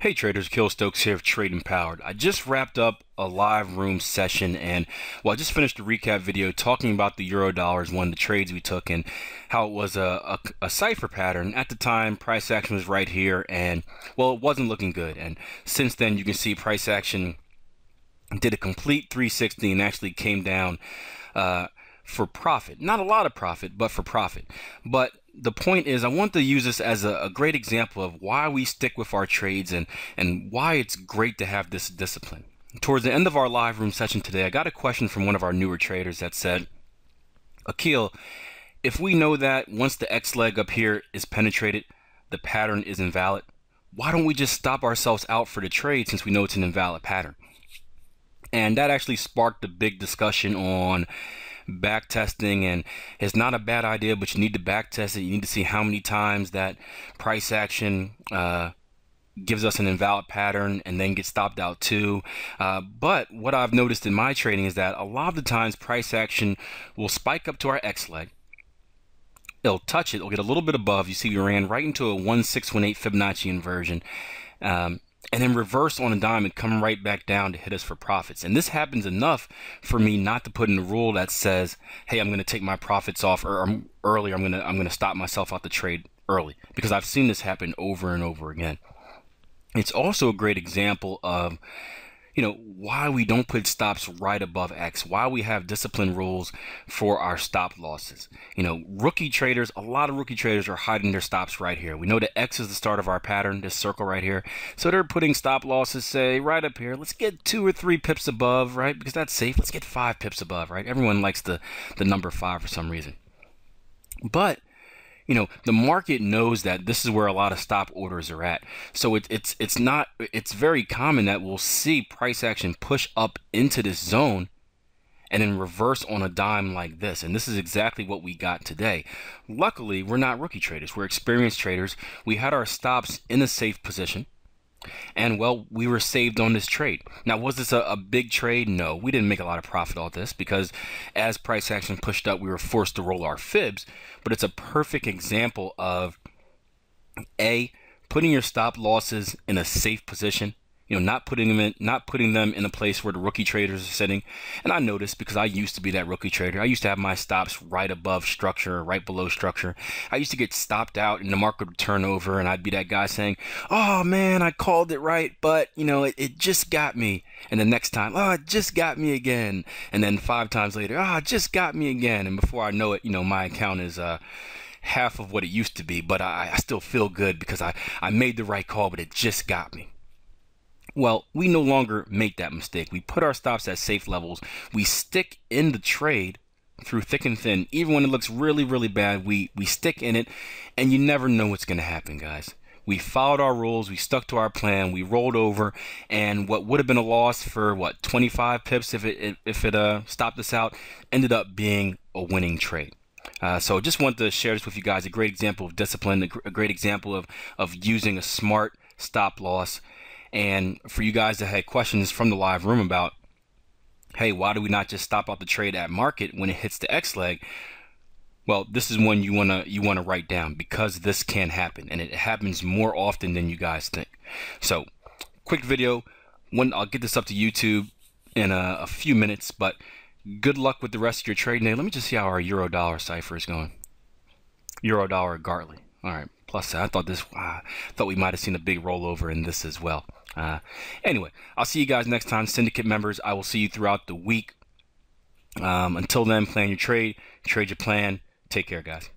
Hey traders, Kill Stokes here of Trade Empowered. I just wrapped up a live room session and I just finished a recap video talking about the euro dollars, one of the trades we took, and how it was a cipher pattern. At the time, price action was right here and well, it wasn't looking good. And since then, you can see price action did a complete 360 and actually came down for profit. Not a lot of profit, but for profit. But the point is, I want to use this as a great example of why we stick with our trades and why it's great to have this discipline. Towards the end of our live room session today, I got a question from one of our newer traders that said, Akil, if we know that once the X leg up here is penetrated, the pattern is invalid, why don't we just stop ourselves out for the trade since we know it's an invalid pattern? And that actually sparked a big discussion on backtesting, and it's not a bad idea, but you need to backtest it. You need to see how many times that price action gives us an invalid pattern and then get stopped out too. But what I've noticed in my trading is that a lot of the times price action will spike up to our X leg. It'll touch it. It'll get a little bit above. You see we ran right into a 1618 Fibonacci inversion. And then reverse on a dime and come right back down to hit us for profits. And this happens enough for me not to put in a rule that says, hey, I'm going to take my profits off early. I'm going to stop myself out the trade early, because I've seen this happen over and over again. It's also a great example of, why we don't put stops right above X, why we have discipline rules for our stop losses. Rookie traders, a lot of rookie traders are hiding their stops right here. We know that X is the start of our pattern, this circle right here. So they're putting stop losses, say, right up here. Let's get 2 or 3 pips above, right? Because that's safe. Let's get 5 pips above, right? Everyone likes the number 5 for some reason. But the market knows that this is where a lot of stop orders are at. So it's very common that we'll see price action push up into this zone and then reverse on a dime like this. And this is exactly what we got today. Luckily, we're not rookie traders. We're experienced traders. We had our stops in a safe position. And well, we were saved on this trade. Now, was this a big trade? No, we didn't make a lot of profit off this because as price action pushed up, we were forced to roll our fibs. But it's a perfect example of putting your stop losses in a safe position. Not putting them in a place where the rookie traders are sitting. And I noticed, because I used to be that rookie trader. I used to have my stops right above structure, right below structure. I used to get stopped out and the market would turn over and I'd be that guy saying, oh man, I called it right, but it just got me. And the next time, oh, it just got me again. And then 5 times later, oh, it just got me again. And before I know it, my account is half of what it used to be, but I still feel good because I made the right call, but it just got me. Well, we no longer make that mistake. We put our stops at safe levels. We stick in the trade through thick and thin. Even when it looks really, really bad, we stick in it, and you never know what's going to happen, guys. We followed our rules. We stuck to our plan. We rolled over, and what would have been a loss for, 25 pips if it stopped us out, ended up being a winning trade. So just wanted to share this with you guys. A great example of discipline, a great example of using a smart stop loss. And for you guys that had questions from the live room about, hey, why do we not just stop out the trade at market when it hits the X leg? Well, this is one you wanna write down, because this can happen, and it happens more often than you guys think. So, quick video. I'll get this up to YouTube in a few minutes, but good luck with the rest of your trading day. Let me just see how our euro dollar cipher is going. Euro dollar Gartley. All right. Plus, I thought we might have seen a big rollover in this as well. Anyway, I'll see you guys next time. Syndicate members, I will see you throughout the week. Until then, plan your trade your plan. Take care, guys.